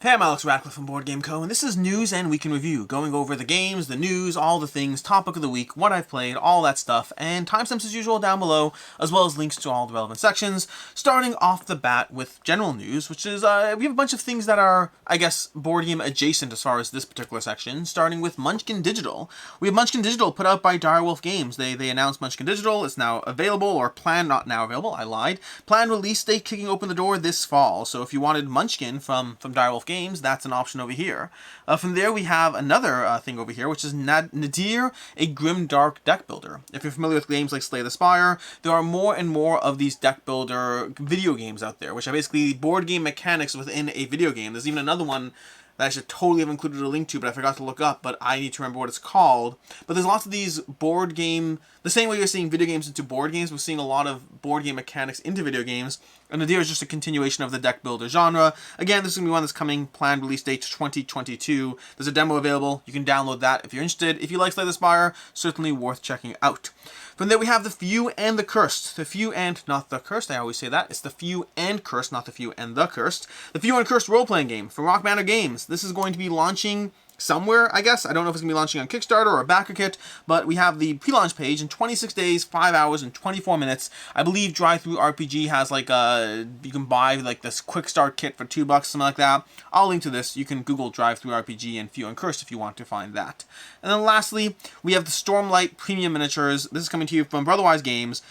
Hey, I'm Alex Ratcliffe from Board Game Co., and this is News and Week in Review, going over the games, the news, all the things, topic of the week, what I've played, all that stuff, and timestamps as usual down below, as well as links to all the relevant sections, starting off the bat with general news, which is, we have a bunch of things that are, I guess, board game adjacent as far as this particular section, starting with Munchkin Digital. We have Munchkin Digital put out by Direwolf Games. They announced Munchkin Digital is now available, or planned, not now available, I lied, planned release date kicking open the door this fall, so if you wanted Munchkin from Direwolf Games, that's an option over here. From there, we have another thing over here, which is Nadir, a grim dark deck builder. If you're familiar with games like Slay the Spire, there are more and more of these deck builder video games out there, which are basically board game mechanics within a video game. There's even another one that I should totally have included a link to, but I forgot to look up, but I need to remember what it's called. But there's lots of these board game, the same way you're seeing video games into board games, we're seeing a lot of board game mechanics into video games, and Nadir is just a continuation of the deck builder genre. Again, this is going to be one that's coming, planned release date 2022. There's a demo available, you can download that if you're interested. If you like Slay the Spire, certainly worth checking out. From there we have The Few and the Cursed. The Few and not the Cursed, I always say that. It's The Few and Cursed, not The Few and the Cursed. The Few and Cursed role-playing game from Rock Manor Games. This is going to be launching somewhere, I guess. I don't know if it's going to be launching on Kickstarter or a backer kit, but we have the pre-launch page in 26 days, 5 hours, and 24 minutes. I believe Drive-Thru RPG has like you can buy like this quick start kit for $2, something like that. I'll link to this. You can Google Drive-Thru RPG and Few and Cursed if you want to find that. And then lastly, we have the Stormlight Premium Miniatures. This is coming to you from Brotherwise Games.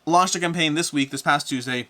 Launched a campaign this week, this past Tuesday.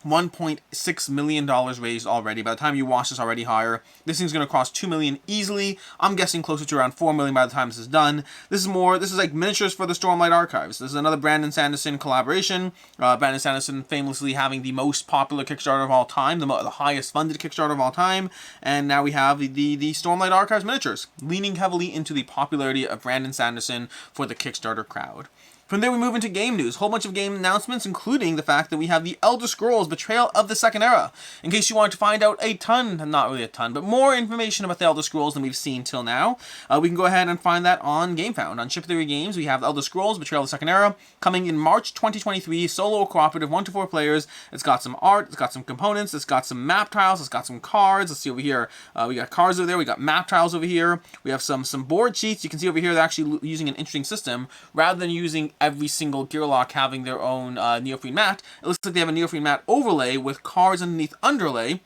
$1.6 million raised already. By the time you watch this, already higher. This thing's going to cost $2 million easily. I'm guessing closer to around $4 million by the time this is done. This is like miniatures for the Stormlight Archives. This is another Brandon Sanderson collaboration. Brandon Sanderson famously having the most popular Kickstarter of all time, the highest funded Kickstarter of all time. And now we have the Stormlight Archives miniatures, leaning heavily into the popularity of Brandon Sanderson for the Kickstarter crowd. From there we move into game news. Whole bunch of game announcements, including the fact that we have the Elder Scrolls Betrayal of the Second Era. In case you want to find out a ton, not really a ton, but more information about the Elder Scrolls than we've seen till now, we can go ahead and find that on GameFound. On Chip Theory Games, we have the Elder Scrolls Betrayal of the Second Era, coming in March 2023, solo or cooperative, 1 to 4 players. It's got some art, it's got some components, it's got some map tiles, it's got some cards. Let's see over here. We got cards over there, we got map tiles over here. We have some board cheats. You can see over here they're actually using an interesting system. Rather than using every single Gearlock having their own neoprene mat, it looks like they have a neoprene mat overlay with cards underneath underlay.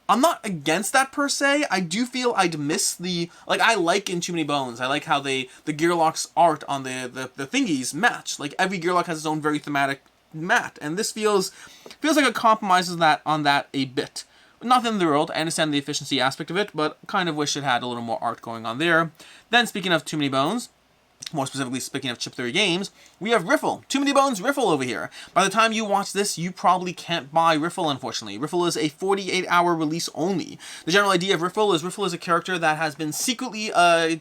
I'm not against that per se. I do feel I'd miss the, like, I like in Too Many Bones, I like how the Gearlock's art on the thingies match. Like, every Gearlock has its own very thematic mat, and this feels like it compromises that on that a bit. Not the end of the world, I understand the efficiency aspect of it, but kind of wish it had a little more art going on there. Then, speaking of Too Many Bones, more specifically, speaking of Chip Theory Games, we have Riffle. Too Many Bones Riffle over here. By the time you watch this, you probably can't buy Riffle, unfortunately. Riffle is a 48-hour release only. The general idea of Riffle is a character that has been secretly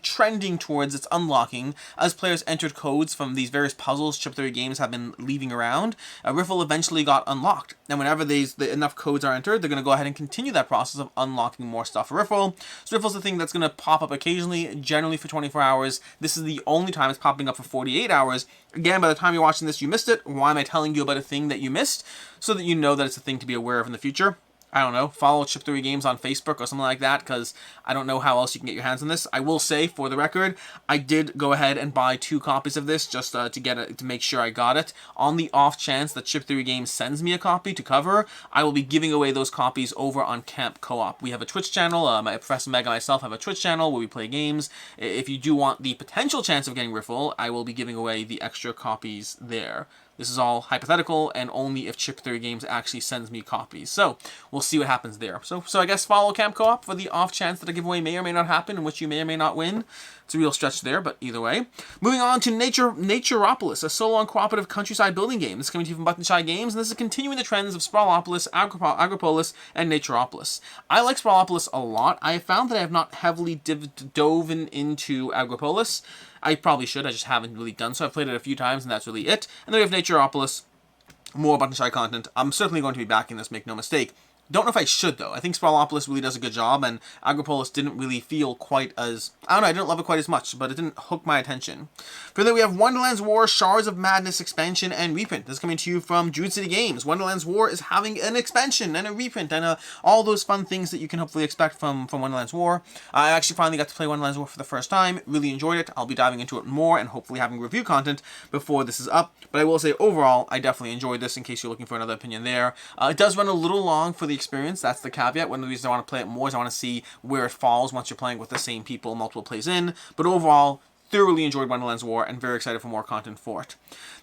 trending towards its unlocking as players entered codes from these various puzzles Chip Theory Games have been leaving around. Riffle eventually got unlocked. And whenever enough codes are entered, they're going to go ahead and continue that process of unlocking more stuff for Riffle. So Riffle's the thing that's going to pop up occasionally, generally for 24 hours. This is the only time it's popping up for 48 hours. Again, by the time you're watching this, you missed it. Why am I telling you about a thing that you missed? So that you know that it's a thing to be aware of in the future. I don't know, follow Chip Theory Games on Facebook or something like that, because I don't know how else you can get your hands on this. I will say, for the record, I did go ahead and buy 2 copies of this just to make sure I got it. On the off chance that Chip Theory Games sends me a copy to cover, I will be giving away those copies over on Camp Co-op. We have a Twitch channel. Professor Meg and myself have a Twitch channel where we play games. If you do want the potential chance of getting Riffle, I will be giving away the extra copies there. This is all hypothetical, and only if Chip Theory Games actually sends me copies. So, we'll see what happens there. So I guess follow Camp Co-op for the off chance that a giveaway may or may not happen, in which you may or may not win. It's a real stretch there, but either way. Moving on to Naturpolis, a solo and cooperative countryside building game. This is coming to you from Button Shy Games, and this is continuing the trends of Sprawlopolis, Agropolis, and Naturopolis. I like Sprawlopolis a lot. I have found that I have not heavily dove into Agropolis. I probably should, I just haven't really done so. I've played it a few times, and that's really it. And then we have Naturopolis, more Button Shy content. I'm certainly going to be backing this, make no mistake. Don't know if I should, though. I think Sprawlopolis really does a good job, and Agropolis didn't really feel quite as... I don't know, I didn't love it quite as much, but it didn't hook my attention. Further, we have Wonderlands War, Shards of Madness expansion and reprint. This is coming to you from Dune City Games. Wonderlands War is having an expansion and a reprint and all those fun things that you can hopefully expect from Wonderlands War. I actually finally got to play Wonderlands War for the first time. Really enjoyed it. I'll be diving into it more and hopefully having review content before this is up. But I will say, overall, I definitely enjoyed this in case you're looking for another opinion there. It does run a little long for the experience. That's the caveat. One of the reasons I want to play it more is I want to see where it falls once you're playing with the same people multiple plays in. But overall, thoroughly enjoyed Wonderlands War and very excited for more content for it.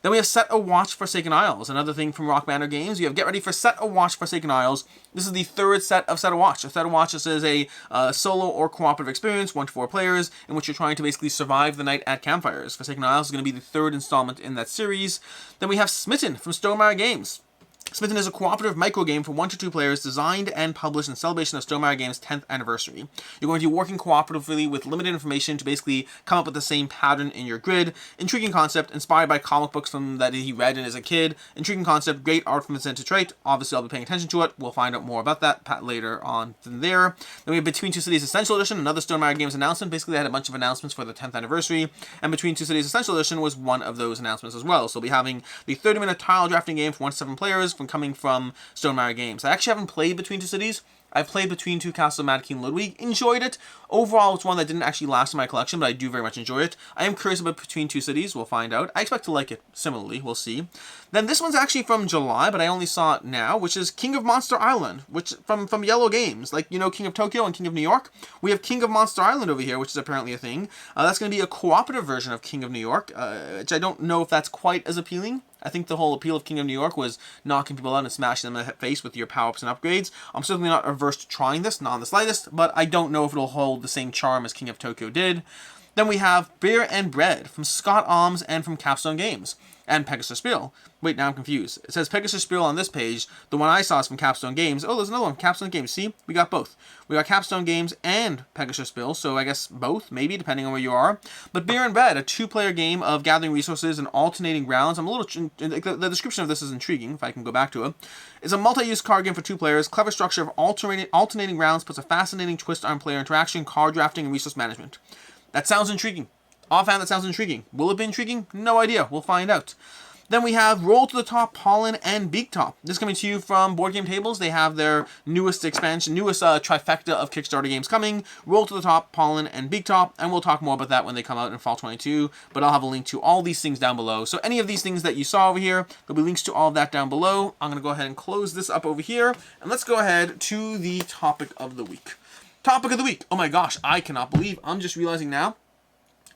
Then we have Set a Watch Forsaken Isles, another thing from Rock Banner Games. You have Get Ready for Set a Watch Forsaken Isles. This is the third set of Set a Watch. Set a Watch, this is a solo or cooperative experience, 1 to 4 players, in which you're trying to basically survive the night at campfires. Forsaken Isles is going to be the third installment in that series. Then we have Smitten from Stormlight Games. Smitten is a cooperative microgame for 1 to 2 players designed and published in celebration of Stormlight Games' 10th anniversary. You're going to be working cooperatively with limited information to basically come up with the same pattern in your grid. Intriguing concept, inspired by comic books from that he read as a kid. Intriguing concept, great art from Vincent Trait. Obviously, I'll be paying attention to it. We'll find out more about that later on than there. Then we have Between Two Cities Essential Edition, another Stormlight Games announcement. Basically, they had a bunch of announcements for the 10th anniversary, and Between Two Cities Essential Edition was one of those announcements as well. So we'll be having the 30-minute tile drafting game for 1 to 7 players coming from Stormlight Games. I actually haven't played Between Two Cities. I've played Between Two Castles of Mad King Ludwig. Enjoyed it. Overall, it's one that didn't actually last in my collection, but I do very much enjoy it. I am curious about Between Two Cities. We'll find out. I expect to like it similarly. We'll see. Then this one's actually from July, but I only saw it now, which is King of Monster Island, which from Yellow Games. Like, you know, King of Tokyo and King of New York. We have King of Monster Island over here, which is apparently a thing. That's going to be a cooperative version of King of New York, which I don't know if that's quite as appealing. I think the whole appeal of King of New York was knocking people out and smashing them in the face with your power-ups and upgrades. I'm certainly not averse to trying this, not in the slightest, but I don't know if it'll hold the same charm as King of Tokyo did. Then we have Beer and Bread from Scott Alms and from Capstone Games. And Pegasus Spiel. Wait, now I'm confused. It says Pegasus Spiel on this page. The one I saw is from Capstone Games. Oh, there's another one. Capstone Games. See? We got both. We got Capstone Games and Pegasus Spiel, so I guess both, maybe, depending on where you are. But Beer and Bread, a 2-player game of gathering resources and alternating rounds. I'm a little... The description of this is intriguing, if I can go back to it. It's a multi-use card game for 2 players. Clever structure of alternating rounds puts a fascinating twist on player interaction, card drafting, and resource management. That sounds intriguing. Offhand, that sounds intriguing. Will it be intriguing? No idea. We'll find out. Then we have Roll to the Top, Pollen, and Beak Top. This is coming to you from BoardGameTables. They have their newest expansion, trifecta of Kickstarter games coming. Roll to the Top, Pollen, and Beak Top. And we'll talk more about that when they come out in Fall 22. But I'll have a link to all these things down below. So any of these things that you saw over here, there'll be links to all of that down below. I'm going to go ahead and close this up over here. And let's go ahead to the topic of the week. Topic of the week. Oh my gosh, I cannot believe. I'm just realizing now.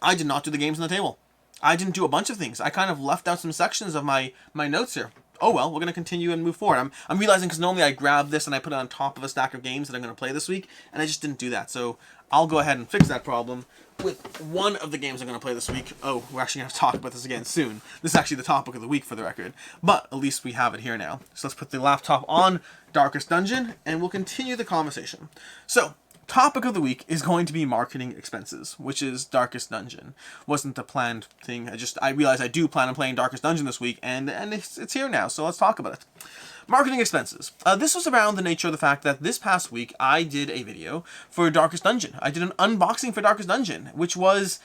I did not do the games on the table. I didn't do a bunch of things. I kind of left out some sections of my notes here. Oh well, we're going to continue and move forward. I'm realizing because normally I grab this and I put it on top of a stack of games that I'm going to play this week, and I just didn't do that. So I'll go ahead and fix that problem with one of the games I'm going to play this week. Oh, we're actually going to talk about this again soon. This is actually the topic of the week for the record, but at least we have it here now. So let's put the laptop on Darkest Dungeon, and we'll continue the conversation. So, topic of the week is going to be marketing expenses, which is Darkest Dungeon. Wasn't a planned thing. I realized I do plan on playing Darkest Dungeon this week, and it's here now, so let's talk about it. Marketing expenses. This was around the nature of the fact that this past week I did a video for Darkest Dungeon. I did an unboxing for Darkest Dungeon, which was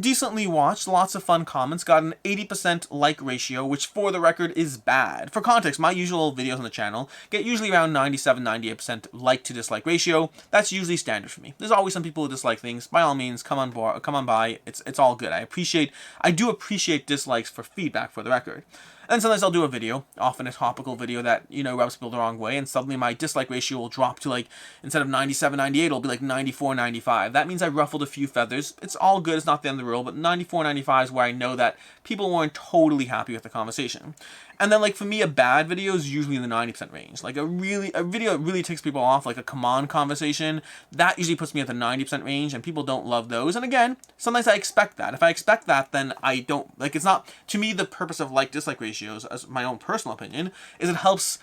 decently watched, lots of fun comments, got an 80% like ratio, which for the record is bad. For context, my usual videos on the channel get usually around 97-98% like to dislike ratio. That's usually standard for me. There's always some people who dislike things. By all means, come on by. It's all good. I do appreciate dislikes for feedback, for the record. And sometimes I'll do a video, often a topical video that, rubs people the wrong way, and suddenly my dislike ratio will drop to, instead of 97-98, it'll be 94-95. That means I ruffled a few feathers. It's all good, it's not the end of the world, but 94-95 is where I know that people weren't totally happy with the conversation. And then, for me, a bad video is usually in the 90% range. A video that really takes people off, like a come on conversation, that usually puts me at the 90% range, and people don't love those. And again, sometimes I expect that. If I expect that, then I don't, it's not, to me, the purpose of like-dislike ratios, as my own personal opinion, is it helps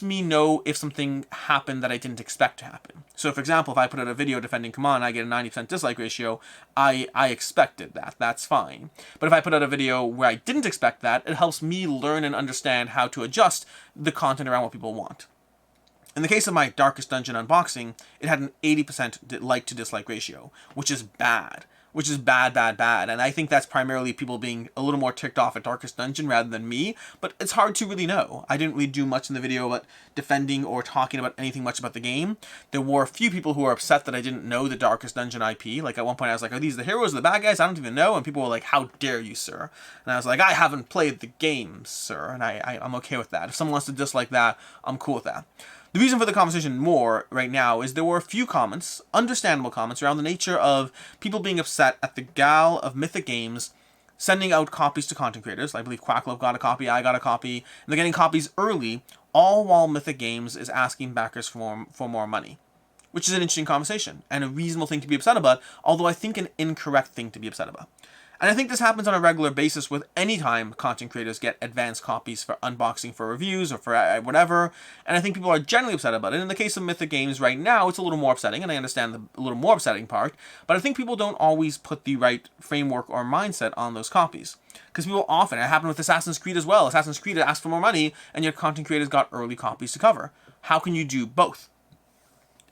me know if something happened that I didn't expect to happen. So, for example, if I put out a video defending Come On, I get a 90% dislike ratio, I expected that. That's fine. But if I put out a video where I didn't expect that, it helps me learn and understand how to adjust the content around what people want. In the case of my Darkest Dungeon unboxing, it had an 80% like to dislike ratio, which is bad. Which is bad. And I think that's primarily people being a little more ticked off at Darkest Dungeon rather than me, but it's hard to really know. I didn't really do much in the video about defending or talking about anything much about the game. There were a few people who were upset that I didn't know the Darkest Dungeon IP. Like, at one point I was like, are these the heroes or the bad guys? I don't even know. And people were like, how dare you, sir? And I was like, I haven't played the game, sir. And I'm okay with that. If someone wants to dislike that, I'm cool with that. The reason for the conversation more right now is there were a few comments, understandable comments, around the nature of people being upset at the gal of Mythic Games sending out copies to content creators. I believe Quacklove got a copy, I got a copy, and they're getting copies early, all while Mythic Games is asking backers for more money. Which is an interesting conversation, and a reasonable thing to be upset about, although I think an incorrect thing to be upset about. And I think this happens on a regular basis with any time content creators get advanced copies for unboxing, for reviews, or for whatever. And I think people are generally upset about it. In the case of Mythic Games right now, it's a little more upsetting, and I understand the a little more upsetting part. But I think people don't always put the right framework or mindset on those copies. Because people often, it happened with Assassin's Creed as well. Assassin's Creed asked for more money, and yet content creators got early copies to cover. How can you do both?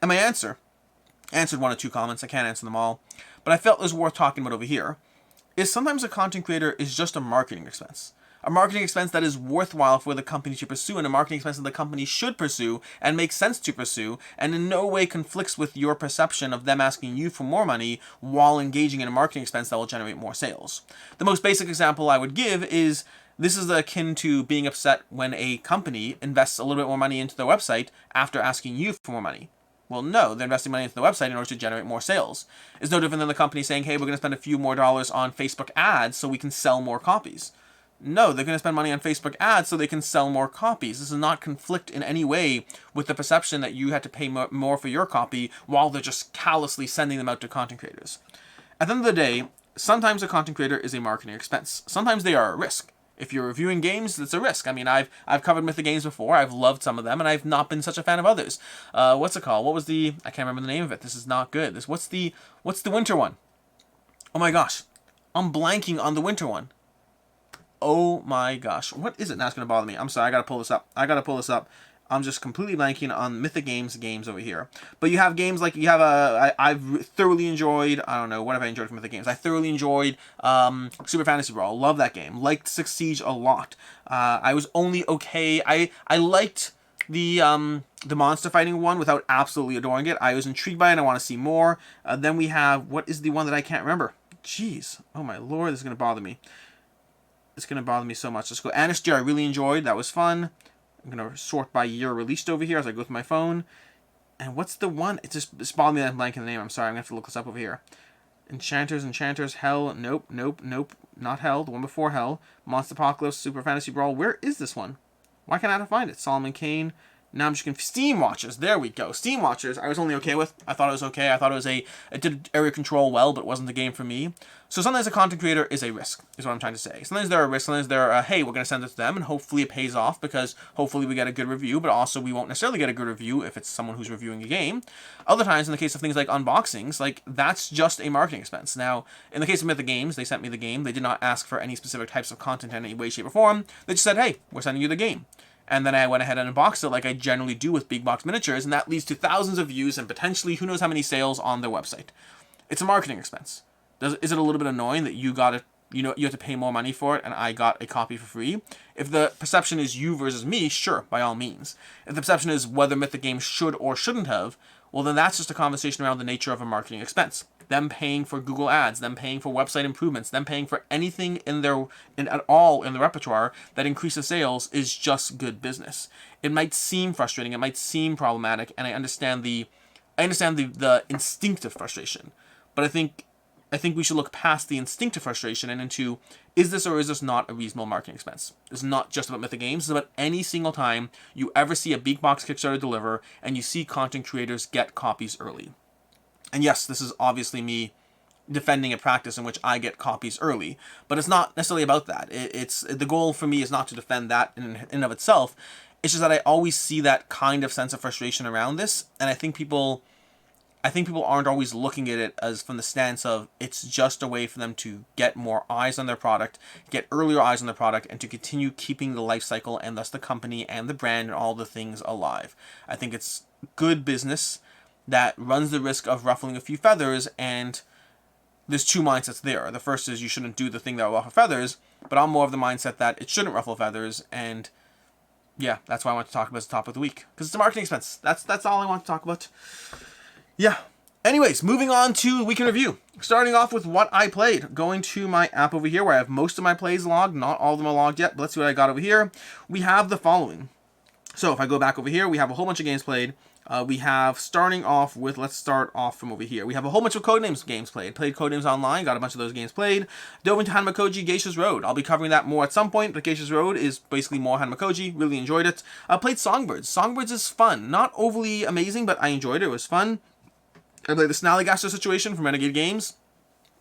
And my answered one or two comments. I can't answer them all. But I felt it was worth talking about over here. Is sometimes a content creator is just a marketing expense. A marketing expense that is worthwhile for the company to pursue, and a marketing expense that the company should pursue and makes sense to pursue, and in no way conflicts with your perception of them asking you for more money while engaging in a marketing expense that will generate more sales. The most basic example I would give is this is akin to being upset when a company invests a little bit more money into their website after asking you for more money. Well, no, they're investing money into the website in order to generate more sales. It's no different than the company saying, hey, we're going to spend a few more dollars on Facebook ads so we can sell more copies. No, they're going to spend money on Facebook ads so they can sell more copies. This does not conflict in any way with the perception that you had to pay more for your copy while they're just callously sending them out to content creators. At the end of the day, sometimes a content creator is a marketing expense. Sometimes they are a risk. If you're reviewing games, it's a risk. I mean, I've covered Mythic Games before. I've loved some of them, and I've not been such a fan of others. What's it called? What was the... I can't remember the name of it. This is not good. What's the winter one? Oh my gosh. I'm blanking on the winter one. Oh my gosh. What is it? Now it's going to bother me. I'm sorry. I got to pull this up. I'm just completely blanking on Mythic Games over here. But you have games like, you have I've thoroughly enjoyed, I don't know, what have I enjoyed from Mythic Games? I thoroughly enjoyed Super Fantasy Brawl. Love that game. Liked Six Siege a lot. I was only okay. I liked the monster fighting one without absolutely adoring it. I was intrigued by it and I want to see more. Then we have, what is the one that I can't remember? Jeez. Oh my lord, this is going to bother me. It's going to bother me so much. Let's go. Anastasia, I really enjoyed. That was fun. I'm going to sort by year released over here as I go through my phone. And what's the one? It's bothered me that I'm blanking the name. I'm sorry. I'm going to have to look this up over here. Enchanters, Hell. Nope. Not Hell. The one before Hell. Monster Apocalypse, Super Fantasy Brawl. Where is this one? Why can't I not find it? Solomon Kane. Now I'm just confused. Steam Watchers. There we go. Steam Watchers. I was only okay with. I thought it was okay. I thought it did area control well, but it wasn't the game for me. So sometimes a content creator is a risk, is what I'm trying to say. Sometimes they're a risk. Sometimes they're, hey, we're going to send it to them, and hopefully it pays off because hopefully we get a good review, but also we won't necessarily get a good review if it's someone who's reviewing a game. Other times, in the case of things like unboxings, like, that's just a marketing expense. Now, in the case of Mythic Games, they sent me the game. They did not ask for any specific types of content in any way, shape, or form. They just said, hey, we're sending you the game. And then I went ahead and unboxed it like I generally do with big box miniatures, and that leads to thousands of views and potentially who knows how many sales on their website. It's a marketing expense. Is it a little bit annoying that you got it, you have to pay more money for it and I got a copy for free? If the perception is you versus me, sure, by all means. If the perception is whether Mythic Games should or shouldn't have, well then that's just a conversation around the nature of a marketing expense. Them paying for Google ads, them paying for website improvements, them paying for anything at all in the repertoire that increases sales is just good business. It might seem frustrating, it might seem problematic, and I understand the instinctive frustration. But I think we should look past the instinctive frustration and into, is this or is this not a reasonable marketing expense? It's not just about Mythic Games, it's about any single time you ever see a big box Kickstarter deliver and you see content creators get copies early. And yes, this is obviously me defending a practice in which I get copies early, but it's not necessarily about that. It's the goal for me is not to defend that in and of itself. It's just that I always see that kind of sense of frustration around this, and I think people I think people aren't always looking at it as from the stance of it's just a way for them to get more eyes on their product, get earlier eyes on their product, and to continue keeping the life cycle and thus the company and the brand and all the things alive. I think it's good business that runs the risk of ruffling a few feathers, and there's two mindsets there. The first is you shouldn't do the thing that will ruffle feathers, but I'm more of the mindset that it shouldn't ruffle feathers, and yeah, that's why I want to talk about the top of the week, because it's a marketing expense. That's all I want to talk about. Yeah. Anyways, moving on to week in review. Starting off with what I played. Going to my app over here where I have most of my plays logged. Not all of them are logged yet, but let's see what I got over here. We have the following. So if I go back over here, we have a whole bunch of games played. We have, starting off with, let's start off from over here. We have a whole bunch of Codenames games played. Played Codenames Online, got a bunch of those games played. Dove into Hanmakoji Geisha's Road. I'll be covering that more at some point, but Geisha's Road is basically more Hanmakoji. Really enjoyed it. Played Songbirds. Songbirds is fun. Not overly amazing, but I enjoyed it. It was fun. I played the Snallygaster Situation from Renegade Games.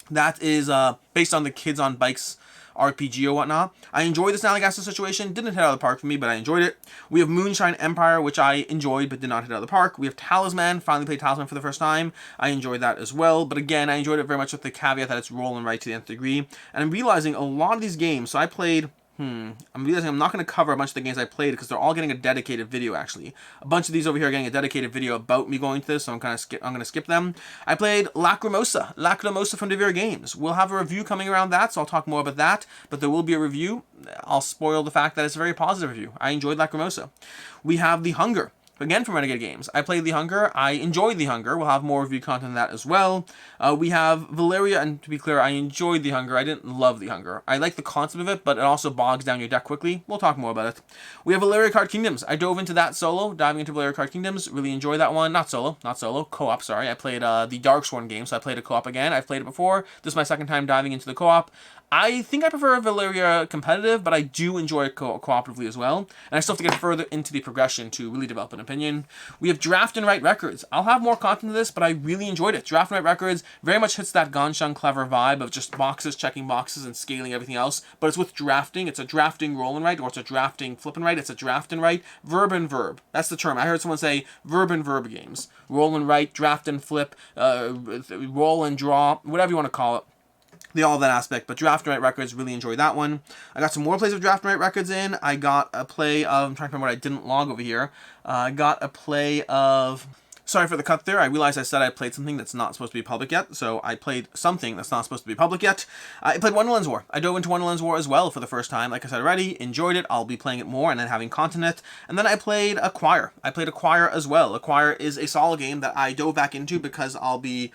That is based on the Kids on Bikes RPG or whatnot. I enjoyed the Snallygaster Situation. Didn't hit out of the park for me, but I enjoyed it. We have Moonshine Empire, which I enjoyed but did not hit out of the park. We have Talisman. Finally played Talisman for the first time. I enjoyed that as well. But again, I enjoyed it very much with the caveat that it's rolling right to the nth degree. And I'm realizing a lot of these games, so I played... I'm realizing I'm not going to cover a bunch of the games I played because they're all getting a dedicated video, actually. A bunch of these over here are getting a dedicated video about me going to this, so I'm going to skip them. I played Lacrimosa from Nadir Games. We'll have a review coming around that, so I'll talk more about that, but there will be a review. I'll spoil the fact that it's a very positive review. I enjoyed Lacrimosa. We have The Hunger. Again, from Renegade Games. I played The Hunger. I enjoyed The Hunger. We'll have more review content on that as well. We have Valeria, and to be clear, I enjoyed The Hunger. I didn't love The Hunger. I like the concept of it, but it also bogs down your deck quickly. We'll talk more about it. We have Valeria Card Kingdoms. I dove into that solo, diving into Valeria Card Kingdoms. Really enjoyed that one. Not solo. Co-op, sorry. I played the Darksworn game, so I played a co-op again. I've played it before. This is my second time diving into the co-op. I think I prefer Valeria competitive, but I do enjoy it cooperatively as well. And I still have to get further into the progression to really develop an opinion. We have Draft and Write Records. I'll have more content to this, but I really enjoyed it. Draft and Write Records very much hits that Ganshun Clever vibe of just boxes, checking boxes, and scaling everything else. But it's with drafting. It's a drafting roll and write, or it's a drafting flip and write. It's a draft and write. Verb and verb. That's the term. I heard someone say verb and verb games. Roll and write, draft and flip, roll and draw, whatever you want to call it. All that aspect, but Draft and Write Records, really enjoyed that one. I got some more plays of Draft and Write Records in. I got a play of, I'm trying to remember what I didn't log over here. I got a play of... Sorry for the cut there. I realized I said I played something that's not supposed to be public yet, so I played something that's not supposed to be public yet. I played Wonderlands War. I dove into Wonderlands War as well for the first time. Like I said already, enjoyed it. I'll be playing it more and then having content in it. And then I played Acquire. I played Acquire as well. Acquire is a solid game that I dove back into because I'll be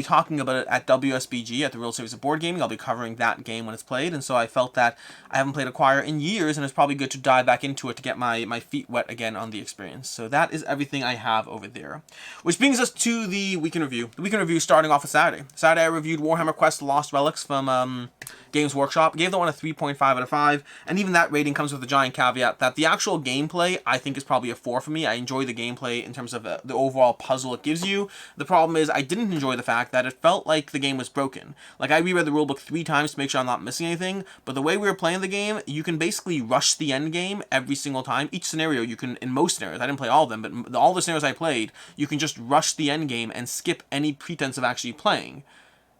talking about it at WSBG, at the World Series of Board Gaming. I'll be covering that game when it's played, and so I felt that I haven't played Acquire in years, and it's probably good to dive back into it to get my feet wet again on the experience. So that is everything I have over there. Which brings us to the Week in Review. The Week in Review starting off with Saturday. Saturday I reviewed Warhammer Quest Lost Relics from Games Workshop. Gave that one a 3.5 out of 5, and even that rating comes with a giant caveat that the actual gameplay I think is probably a 4 for me. I enjoy the gameplay in terms of the overall puzzle it gives you. The problem is I didn't enjoy the fact that it felt like the game was broken. Like, I reread the rulebook 3 times to make sure I'm not missing anything, but the way we were playing the game, you can basically rush the end game every single time. Each scenario you can, in most scenarios, I didn't play all of them, but all the scenarios I played, you can just rush the end game and skip any pretense of actually playing.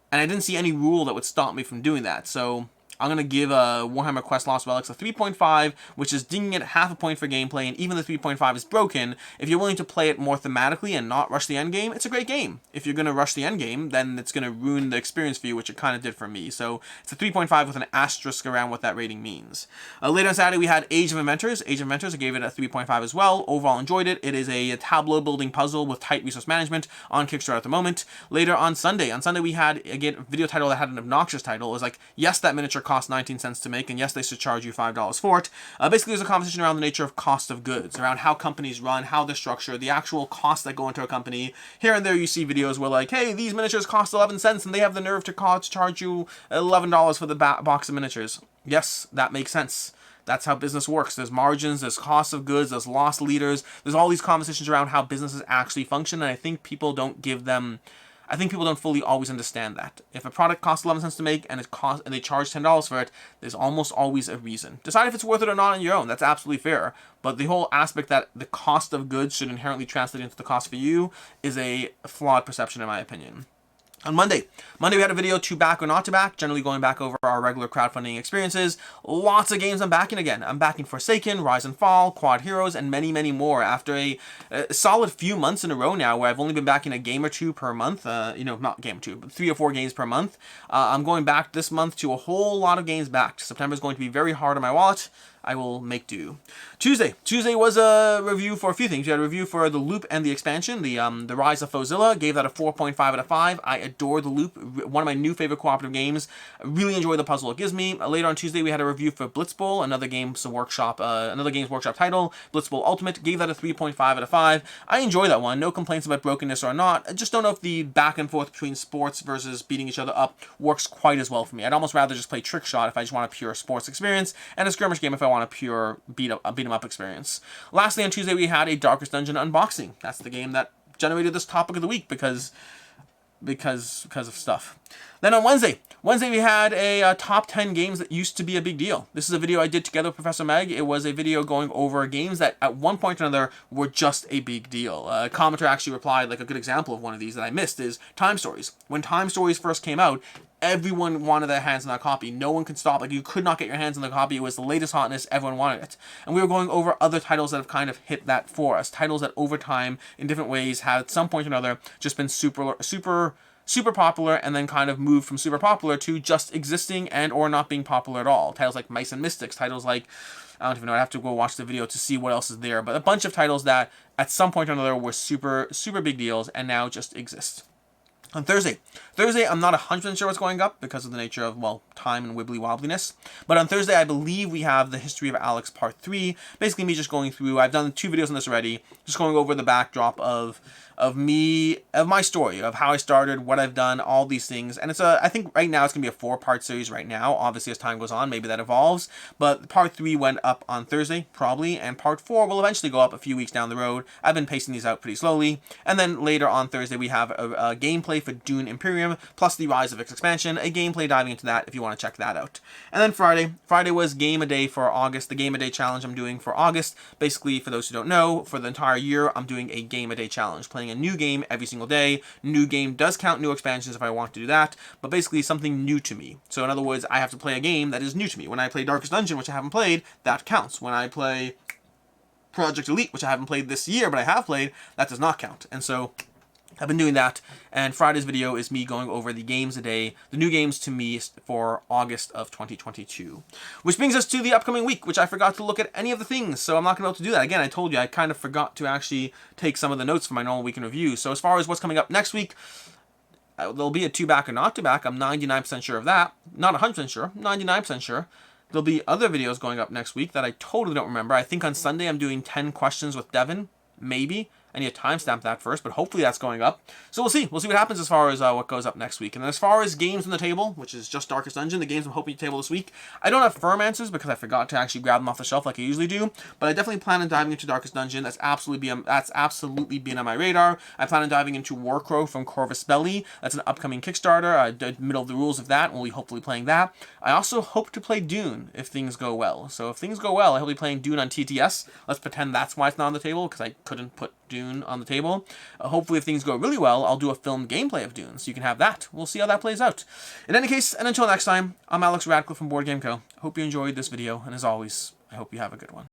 And I didn't see any rule that would stop me from doing that, so I'm going to give Warhammer Quest Lost Relics a 3.5, which is dinging it half a point for gameplay, and even the 3.5 is broken. If you're willing to play it more thematically and not rush the endgame, it's a great game. If you're going to rush the endgame, then it's going to ruin the experience for you, which it kind of did for me. So it's a 3.5 with an asterisk around what that rating means. Later on Saturday, we had Age of Inventors. Age of Inventors, I gave it a 3.5 as well. Overall, enjoyed it. It is a tableau building puzzle with tight resource management on Kickstarter at the moment. Later on Sunday we had, again, a video title that had an obnoxious title. It was like, yes, that miniature cost 19 cents to make, and yes, they should charge you $5 for it. Basically, there's a conversation around the nature of cost of goods, around how companies run, how they're structured, the actual costs that go into a company. Here and there you see videos where like, hey, these miniatures cost 11 cents and they have the nerve to charge you $11 for the box of miniatures. Yes, that makes sense. That's how business works. There's margins, there's cost of goods, there's lost leaders, there's all these conversations around how businesses actually function, and I think people don't give them I think people don't fully always understand that. If a product costs 11 cents to make and they charge $10 for it, there's almost always a reason. Decide if it's worth it or not on your own. That's absolutely fair. But the whole aspect that the cost of goods should inherently translate into the cost for you is a flawed perception in my opinion. On Monday we had a video to back or not to back, generally going back over our regular crowdfunding experiences. Lots of games I'm backing again. I'm backing Forsaken, Rise and Fall, Quad Heroes, and many, many more. After a solid few months in a row now where I've only been backing a game or two per month, not game or two, but 3 or 4 games per month, I'm going back this month to a whole lot of games backed. September is going to be very hard on my wallet. I will make do. Tuesday was a review for a few things. We had a review for the Loop and the expansion, the Rise of Fozilla. Gave that a 4.5 out of 5. I adore the Loop, one of my new favorite cooperative games. I really enjoy the puzzle it gives me. Later on Tuesday, we had a review for Blitz Bowl, another Games Workshop title. Blitz Bowl Ultimate. Gave that a 3.5 out of 5. I enjoy that one. No complaints about brokenness or not. I just don't know if the back and forth between sports versus beating each other up works quite as well for me. I'd almost rather just play Trick Shot if I just want a pure sports experience, and a skirmish game if I want a pure beat 'em up experience. Lastly, on Tuesday we had a Darkest Dungeon unboxing. That's the game that generated this topic of the week because of stuff. Then on Wednesday we had a top 10 games that used to be a big deal. This is a video I did together with Professor Meg. It was a video going over games that at one point or another were just a big deal. A commenter actually replied, like a good example of one of these that I missed is Time Stories. When Time Stories first came out, everyone wanted their hands on that copy. No one could stop. Like, you could not get your hands on the copy. It was the latest hotness. Everyone wanted it. And we were going over other titles that have kind of hit that for us. Titles that over time, in different ways, have at some point or another just been super popular and then kind of moved from super popular to just existing and or not being popular at all. Titles like Mice and Mystics. Titles like, I don't even know, I have to go watch the video to see what else is there. But a bunch of titles that at some point or another were super big deals and now just exist. On Thursday, I'm not 100% sure what's going up because of the nature of, well, time and wibbly wobbliness. But on Thursday, I believe we have the History of Alex Part 3. Basically, me just going through, I've done 2 videos on this already, just going over the backdrop of my story, of how I started, what I've done, all these things. And I think right now it's going to be a 4-part series right now. Obviously, as time goes on, maybe that evolves. But Part 3 went up on Thursday, probably, and Part 4 will eventually go up a few weeks down the road. I've been pacing these out pretty slowly. And then later on Thursday, we have a gameplay for Dune Imperium, plus the Rise of Ix expansion, a gameplay diving into that if you want to check that out. And then Friday was Game a Day for August, the Game a Day challenge I'm doing for August. Basically, for those who don't know, for the entire year, I'm doing a Game a Day challenge, playing a new game every single day. New game does count new expansions if I want to do that, but basically something new to me. So in other words, I have to play a game that is new to me. When I play Darkest Dungeon, which I haven't played, that counts. When I play Project Elite, which I haven't played this year, but I have played, that does not count. And so I've been doing that, and Friday's video is me going over the games a day, the new games to me for August of 2022. Which brings us to the upcoming week, which I forgot to look at any of the things, so I'm not going to be able to do that. Again, I told you, I kind of forgot to actually take some of the notes for my normal week in review. So as far as what's coming up next week, there'll be a 2-back or not 2-back. I'm 99% sure of that. Not 100% sure, 99% sure. There'll be other videos going up next week that I totally don't remember. I think on Sunday I'm doing 10 questions with Devin, maybe. I need to timestamp that first, but hopefully that's going up. So we'll see. We'll see what happens as far as what goes up next week. And then as far as games on the table, which is just Darkest Dungeon, the games I'm hoping to table this week, I don't have firm answers because I forgot to actually grab them off the shelf like I usually do. But I definitely plan on diving into Darkest Dungeon. That's absolutely been on my radar. I plan on diving into Warcrow from Corvus Belli. That's an upcoming Kickstarter. I did middle of the rules of that. We'll be hopefully playing that. I also hope to play Dune if things go well. So if things go well, I hope to be playing Dune on TTS. Let's pretend that's why it's not on the table because I couldn't put Dune on the table. Hopefully if things go really well, I'll do a filmed gameplay of Dune, so you can have that. We'll see how that plays out. In any case, and until next time, I'm Alex Radcliffe from BoardGameCo. Hope you enjoyed this video, and as always, I hope you have a good one.